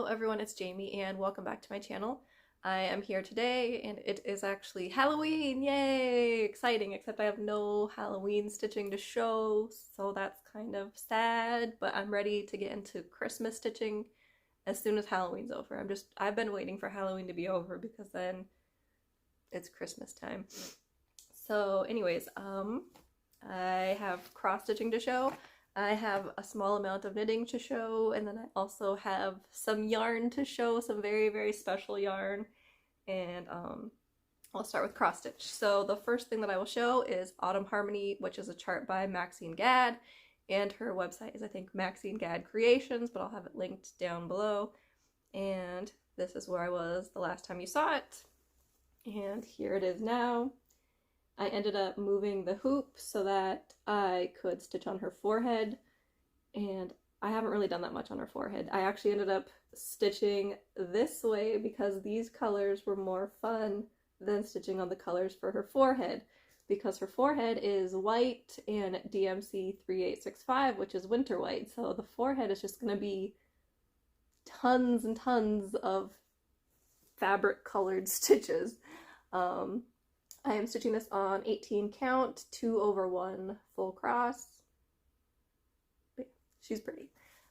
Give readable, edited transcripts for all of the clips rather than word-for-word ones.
everyone, it's Jamie and welcome back to my channel. I am here today and it is actually Halloween, yay! Exciting, except I have no Halloween stitching to show, so that's kind of sad, but I'm ready to get into Christmas stitching as soon as Halloween's over. I've been waiting for Halloween to be over because then it's Christmas time. So anyways, I have cross stitching to show. I have a small amount of knitting to show, and then I also have some yarn to show, some very, very special yarn. And I'll start with cross stitch. So the first thing that I will show is Autumn Harmony, which is a chart by Maxine Gadd, and her website is, I think, Maxine Gadd Creations, but I'll have it linked down below. And this is where I was the last time you saw it. And here it is now. I ended up moving the hoop so that I could stitch on her forehead, and I haven't really done that much on her forehead. I actually ended up stitching this way because these colors were more fun than stitching on the colors for her forehead, because her forehead is white and DMC 3865, which is winter white, so the forehead is just going to be tons and tons of fabric colored stitches. I am stitching this on 18 count, 2/1 full cross. But she's pretty.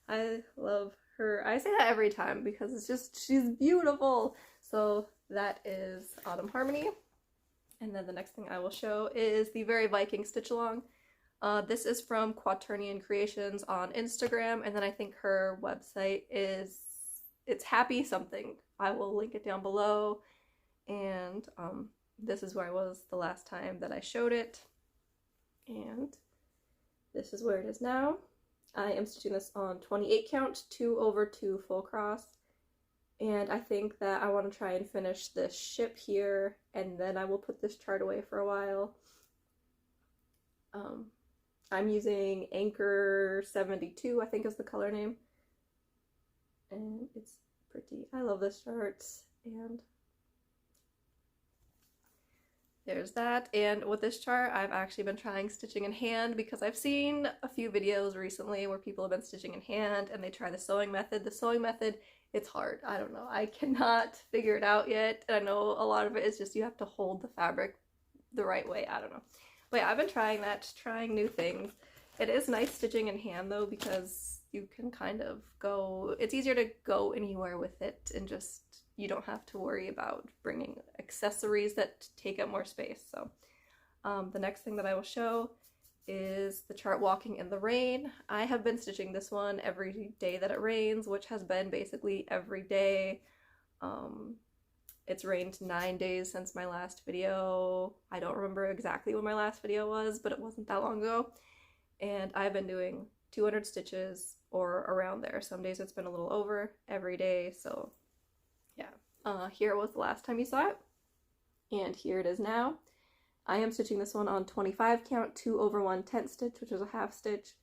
I love her. I say that every time because it's just, she's beautiful. So that is Autumn Harmony. And then the next thing I will show is the very Viking stitch along. This is from Quaternion Creations on Instagram, and then I think her website is, it's Happy something. I will link it down below. And this is where I was the last time that I showed it, and this is where it is now. I am stitching this on 28 count, 2/2 full cross, and I think that I want to try and finish this ship here, and then I will put this chart away for a while. I'm using Anchor 72, I think is the color name, and it's pretty. I love this chart, and there's that. And with this chart, I've actually been trying stitching in hand because I've seen a few videos recently where people have been stitching in hand and they try the sewing method. The sewing method, it's hard. I don't know. I cannot figure it out yet. And I know a lot of it is just you have to hold the fabric the right way. I don't know. But yeah, I've been trying that, trying new things. It is nice stitching in hand though because you can kind of go, it's easier to go anywhere with it and just, you don't have to worry about bringing accessories that take up more space. So the next thing that I will show is the chart Walking in the Rain. I have been stitching this one every day that it rains, which has been basically every day. It's rained 9 days since my last video. I don't remember exactly when my last video was, but it wasn't that long ago. And I've been doing 200 stitches or around there. Some days it's been a little over every day, so yeah. Here was the last time you saw it, and here it is now. I am stitching this one on 25 count, 2/1 tent stitch, which is a half stitch,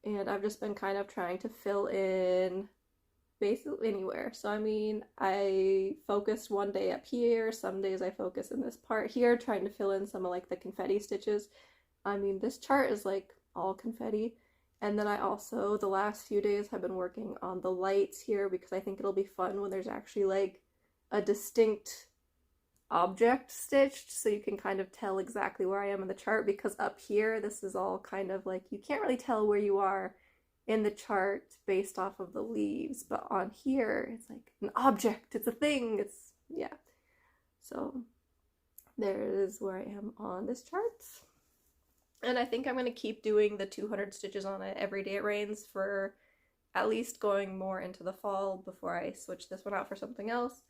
and I've just been kind of trying to fill in basically anywhere. So I mean, I focused one day up here, some days I focus in this part here, trying to fill in some of like the confetti stitches. I mean, this chart is like all confetti. And then I also, the last few days, have been working on the lights here because I think it'll be fun when there's actually like a distinct object stitched, so you can kind of tell exactly where I am in the chart, because up here this is all kind of like, you can't really tell where you are in the chart based off of the leaves, but on here it's like an object, it's a thing, it's, yeah. So there is where I am on this chart. And I think I'm going to keep doing the 200 stitches on it every day it rains for at least going more into the fall before I switch this one out for something else.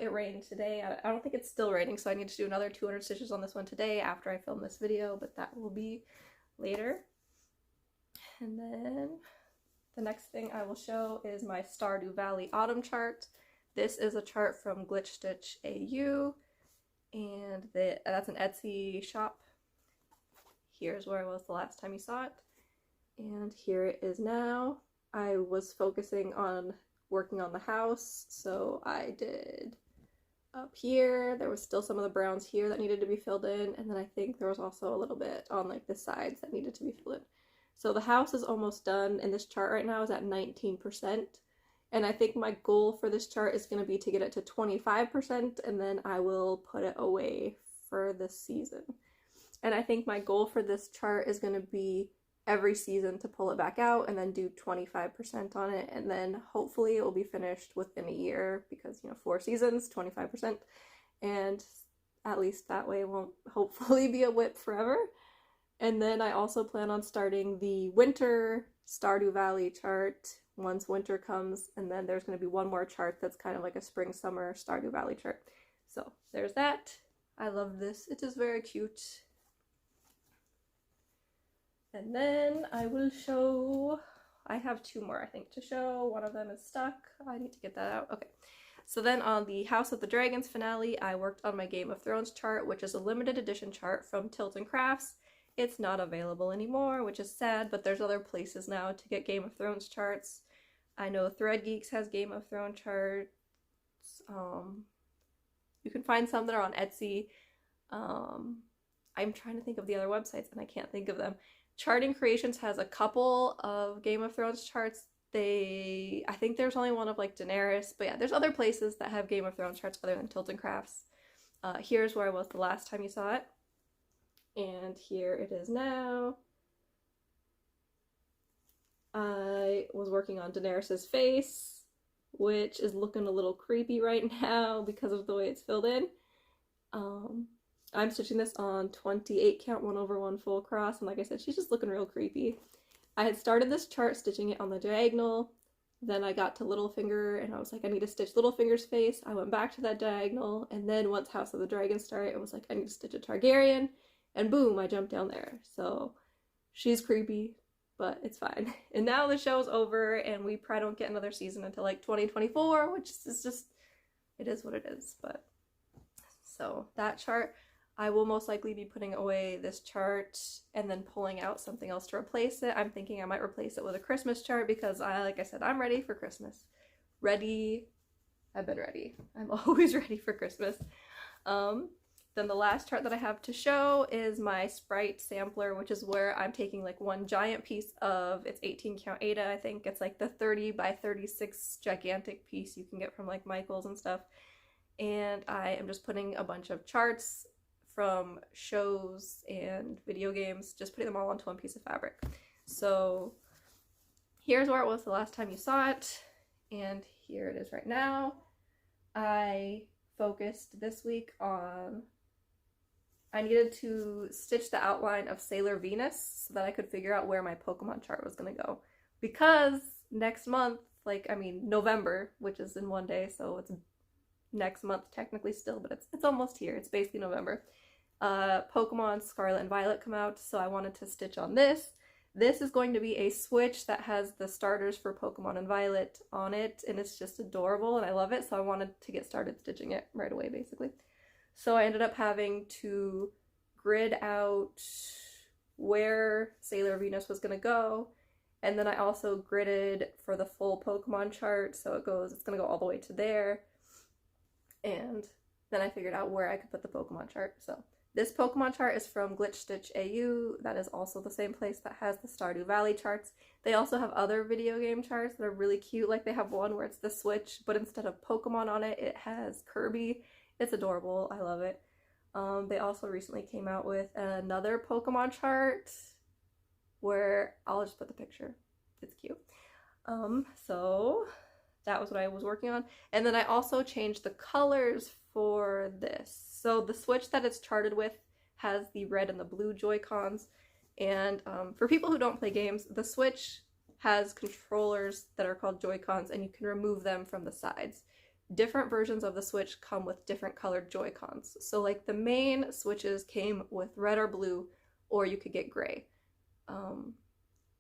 It rained today. I don't think it's still raining, so I need to do another 200 stitches on this one today after I film this video, but that will be later. And then the next thing I will show is my Stardew Valley Autumn chart. This is a chart from Glitch Stitch AU. And that's an Etsy shop. Here's where I was the last time you saw it. And here it is now. I was focusing on working on the house, so I did up here. There was still some of the browns here that needed to be filled in, and then I think there was also a little bit on like the sides that needed to be filled in. So the house is almost done, and this chart right now is at 19%. And I think my goal for this chart is going to be to get it to 25%, and then I will put it away for this season. And I think my goal for this chart is going to be every season to pull it back out and then do 25% on it, and then hopefully it will be finished within a year, because 4 seasons, 25%, and at least that way it won't hopefully be a whip forever. And then I also plan on starting the winter Stardew Valley chart once winter comes, and then there's going to be one more chart that's kind of like a spring summer Stardew Valley chart. So there's that. I love this. It is very cute. And then I will show, I have 2 more I think to show. One of them is stuck. I need to get that out. Okay. So then on the House of the Dragons finale, I worked on my Game of Thrones chart, which is a limited edition chart from Tilton Crafts. It's not available anymore, which is sad, but there's other places now to get Game of Thrones charts. I know Thread Geeks has Game of Thrones charts. You can find some that are on Etsy. I'm trying to think of the other websites and I can't think of them. Charting Creations has a couple of Game of Thrones charts. I think there's only one of like Daenerys, but yeah, there's other places that have Game of Thrones charts other than Tilton Crafts. Here's where I was the last time you saw it. And here it is now. I was working on Daenerys' face, which is looking a little creepy right now because of the way it's filled in. I'm stitching this on 28 count 1/1 full cross, and like I said, she's just looking real creepy. I had started this chart stitching it on the diagonal, then I got to Littlefinger and I was like, I need to stitch Littlefinger's face. I went back to that diagonal, and then once House of the Dragon started, it was like, I need to stitch a Targaryen, and boom, I jumped down there. So she's creepy, but it's fine. And now the show's over and we probably don't get another season until like 2024, which is just, it is what it is. But so that chart, I will most likely be putting away this chart and then pulling out something else to replace it. I'm thinking I might replace it with a Christmas chart because like I said, I'm ready for Christmas. Ready. I've been ready. I'm always ready for Christmas. Then the last chart that I have to show is my Sprite sampler, which is where I'm taking like one giant piece of, it's 18 count Ada, I think. It's like the 30 by 36 gigantic piece you can get from like Michael's and stuff. And I am just putting a bunch of charts from shows and video games, just putting them all onto one piece of fabric. So here's where it was the last time you saw it, and here it is right now. I focused this week on, I needed to stitch the outline of Sailor Venus so that I could figure out where my Pokemon chart was going to go. Because next month, November, which is in 1 day, so it's next month technically still, but it's almost here. It's basically November. Pokemon Scarlet and Violet come out, so I wanted to stitch on this. This is going to be a switch that has the starters for Pokemon and Violet on it, and it's just adorable and I love it, so I wanted to get started stitching it right away basically. So I ended up having to grid out where Sailor Venus was going to go, and then I also gridded for the full Pokemon chart, so it's going to go all the way to there, and then I figured out where I could put the Pokemon chart. So this Pokemon chart is from Glitch Stitch AU. That is also the same place that has the Stardew Valley charts. They also have other video game charts that are really cute. Like they have one where it's the Switch, but instead of Pokemon on it, it has Kirby. It's adorable. I love it. They also recently came out with another Pokemon chart where I'll just put the picture. It's cute. So that was what I was working on. And then I also changed the colors for this. So the Switch that it's charted with has the red and the blue Joy-Cons. And for people who don't play games, the Switch has controllers that are called Joy-Cons, and you can remove them from the sides. Different versions of the Switch come with different colored Joy-Cons. So like the main Switches came with red or blue, or you could get gray.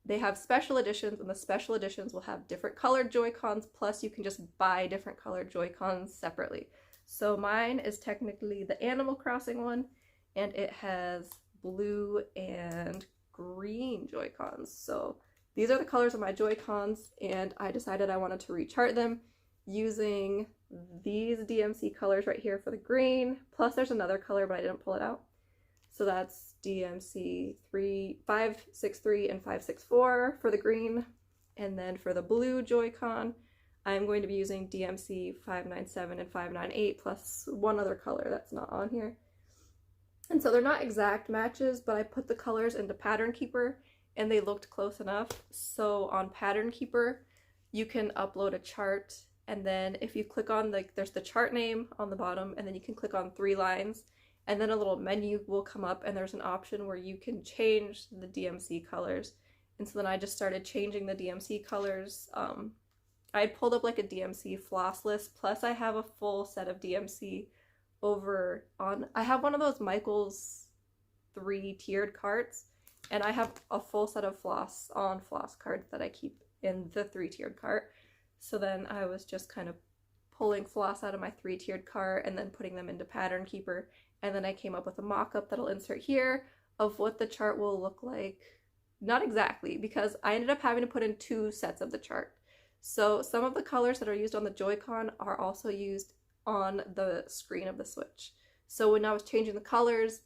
They have special editions, and the special editions will have different colored Joy-Cons, plus you can just buy different colored Joy-Cons separately. So mine is technically the Animal Crossing one, and it has blue and green Joy-Cons. So these are the colors of my Joy-Cons, and I decided I wanted to rechart them using these DMC colors right here for the green, plus there's another color, but I didn't pull it out. So that's DMC 563 and 564 for the green. And then for the blue Joy-Con, I'm going to be using DMC 597 and 598 plus one other color that's not on here. And so they're not exact matches, but I put the colors into Pattern Keeper and they looked close enough. So on Pattern Keeper, you can upload a chart, and then if you click on there's the chart name on the bottom, and then you can click on 3 lines, and then a little menu will come up and there's an option where you can change the DMC colors. And so then I just started changing the DMC colors. I had pulled up like a DMC floss list, plus I have a full set of DMC over on, I have one of those Michael's 3-tiered carts, and I have a full set of floss cards that I keep in the 3-tiered cart. So then I was just kind of pulling floss out of my 3-tiered cart and then putting them into Pattern Keeper, and then I came up with a mock-up that'll insert here of what the chart will look like. Not exactly, because I ended up having to put in 2 sets of the chart. So some of the colors that are used on the Joy-Con are also used on the screen of the Switch. So when I was changing the colors,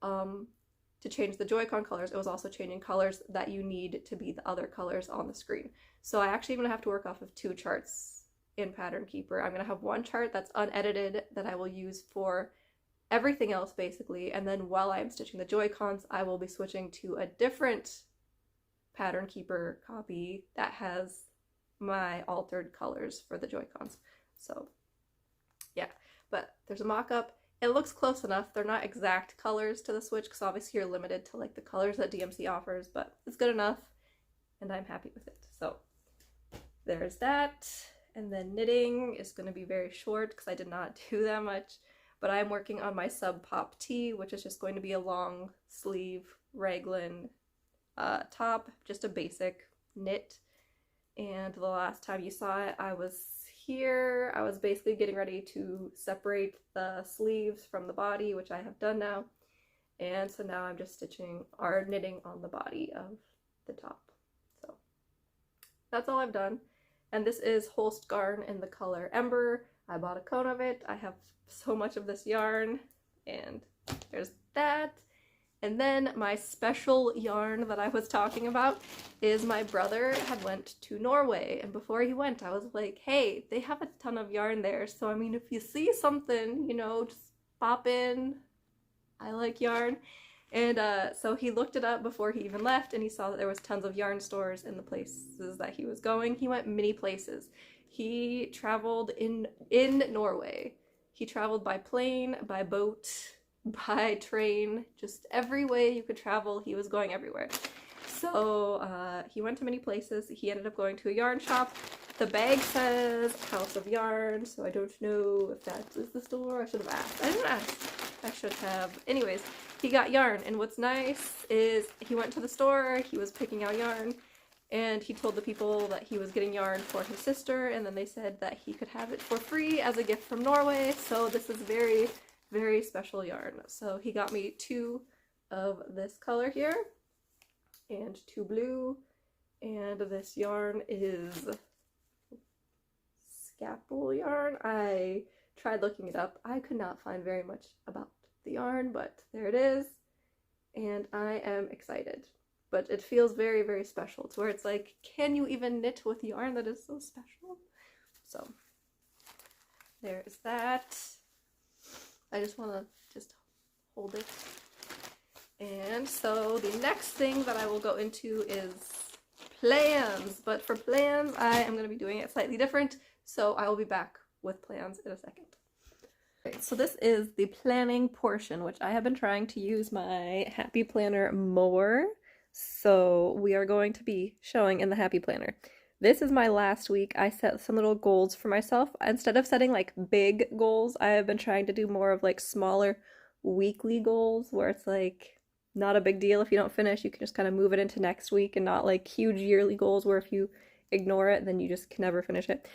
to change the Joy-Con colors, it was also changing colors that you need to be the other colors on the screen. So I actually am going to have to work off of 2 charts in Pattern Keeper. I'm going to have one chart that's unedited that I will use for everything else basically, and then while I'm stitching the Joy-Cons, I will be switching to a different Pattern Keeper copy that has my altered colors for the Joy-Cons. So yeah, but there's a mock-up. It looks close enough. They're not exact colors to the Switch because obviously you're limited to like the colors that DMC offers, but it's good enough and I'm happy with it. So there's that. And then knitting is going to be very short because I did not do that much, but I'm working on my Sub Pop tee, which is just going to be a long sleeve raglan top, just a basic knit. And the last time you saw it, I was here. I was basically getting ready to separate the sleeves from the body, which I have done now. And so now I'm just stitching or knitting on the body of the top. So that's all I've done. And this is Holst yarn in the color Ember. I bought a cone of it. I have so much of this yarn, and there's that. And then my special yarn that I was talking about is my brother had went to Norway, and before he went I was like, hey, they have a ton of yarn there, so I mean if you see something, you know, just pop in. I like yarn. And so he looked it up before he even left, and he saw that there was tons of yarn stores in the places that he was going. He went many places. He traveled in Norway. He traveled by plane, by boat, by train, just every way you could travel, he was going everywhere. So he went to many places. He ended up going to a yarn shop. The bag says House of Yarn, so I don't know if that is the store. I should have asked. I didn't ask. I should have. Anyways, he got yarn, and what's nice is he went to the store, he was picking out yarn, and he told the people that he was getting yarn for his sister, and then they said that he could have it for free as a gift from Norway. So this is very, very special yarn. So he got me 2 of this color here and 2 blue, and this yarn is scapple yarn. I tried looking it up. I could not find very much about the yarn, but there it is, and I am excited. But it feels very, very special to where it's like, can you even knit with yarn that is so special? So there is that. I just want to just hold it. And so the next thing that I will go into is plans. But for plans, I am going to be doing it slightly different. So I will be back with plans in a second. Okay, so this is the planning portion, which I have been trying to use my Happy Planner more. So we are going to be showing in the Happy Planner. This is my last week. I set some little goals for myself. Instead of setting like big goals, I have been trying to do more of like smaller weekly goals where it's like not a big deal if you don't finish. You can just kind of move it into next week, and not like huge yearly goals where if you ignore it, then you just can never finish it.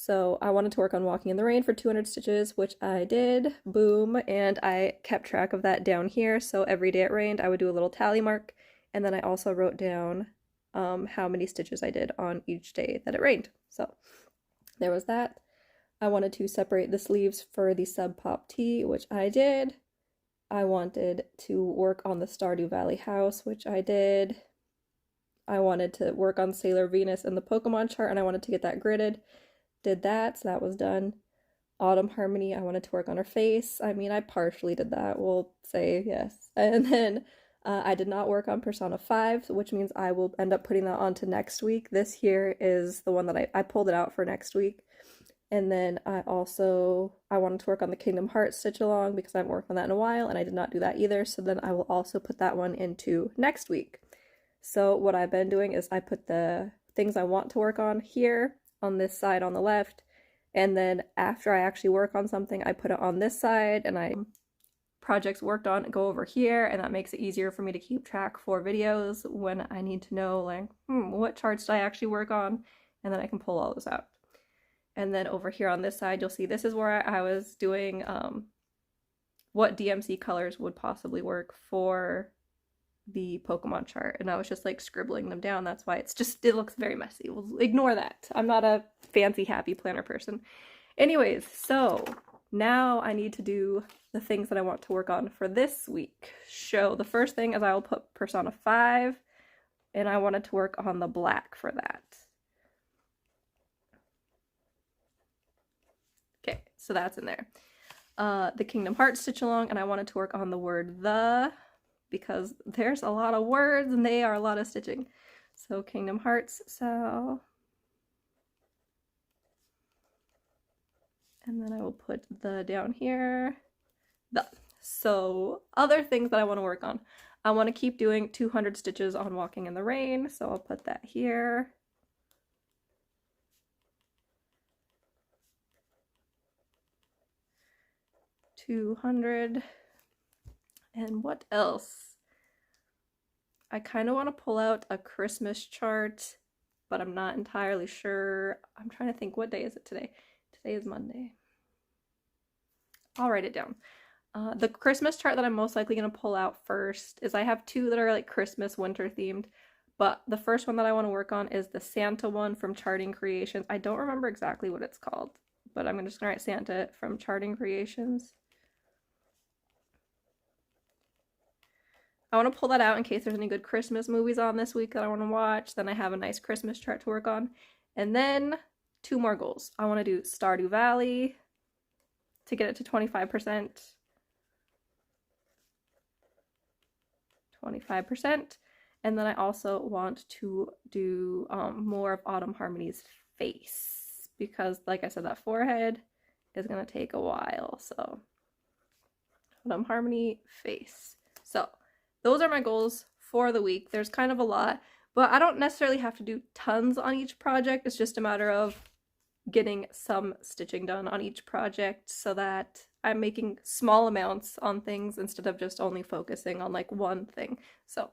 So I wanted to work on Walking in the Rain for 200 stitches, which I did, boom, and I kept track of that down here. So every day it rained, I would do a little tally mark, and then I also wrote down how many stitches I did on each day that it rained. So there was that. I wanted to separate the sleeves for the Sub Pop tee, which I did. I wanted to work on the Stardew Valley house, which I did. I wanted to work on Sailor Venus and the Pokemon chart, and I wanted to get that gridded. Did that, so that was done. Autumn Harmony, I wanted to work on her face. I mean, I partially did that, we'll say yes. And then I did not work on Persona 5, which means I will end up putting that on to next week. This here is the one that I pulled it out for next week. And then I wanted to work on the Kingdom Hearts Stitch Along because I haven't worked on that in a while, and I did not do that either, so then I will also put that one into next week. So what I've been doing is I put the things I want to work on here, on this side on the left, and then after I actually work on something, I put it on this side, and projects worked on go over here, and that makes it easier for me to keep track for videos when I need to know, like, what charts did I actually work on, and then I can pull all those out. And then over here on this side, you'll see this is where I was doing what DMC colors would possibly work for the Pokemon chart, and I was just like scribbling them down. That's why it looks very messy. We'll ignore that. I'm not a fancy happy planner person. Anyways, so now I need to do the things that I want to work on for this week. So the first thing is I will put Persona 5, and I wanted to work on the black for that. Okay, so that's in there. The Kingdom Hearts Stitch Along, and I wanted to work on the word the, because there's a lot of words and they are a lot of stitching. So Kingdom Hearts, so. And then I will put the down here, the. So other things that I want to work on. I want to keep doing 200 stitches on Walking in the Rain, so I'll put that here. $200. And what else? I kind of want to pull out a Christmas chart, but I'm not entirely sure. I'm trying to think, what day is it today? Today is Monday. I'll write it down. The Christmas chart that I'm most likely going to pull out first is I have two that are like Christmas winter themed, but the first one that I want to work on is the Santa one from Charting Creations. I don't remember exactly what it's called, but I'm just going to write Santa from Charting Creations. I want to pull that out in case there's any good Christmas movies on this week that I want to watch. Then I have a nice Christmas chart to work on. And then 2 more goals. I want to do Stardew Valley to get it to 25%. 25%. And then I also want to do more of Autumn Harmony's face, because like I said, that forehead is going to take a while. So Autumn Harmony face. So those are my goals for the week. There's kind of a lot, but I don't necessarily have to do tons on each project. It's just a matter of getting some stitching done on each project so that I'm making small amounts on things instead of just only focusing on like one thing. So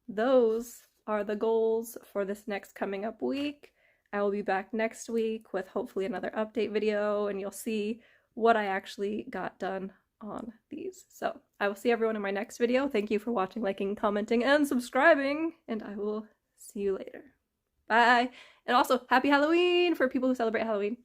those are the goals for this next coming up week. I will be back next week with hopefully another update video, and you'll see what I actually got done on these. So I will see everyone in my next video. Thank you for watching, liking, commenting, and subscribing, and I will see you later. Bye! And also, happy Halloween for people who celebrate Halloween.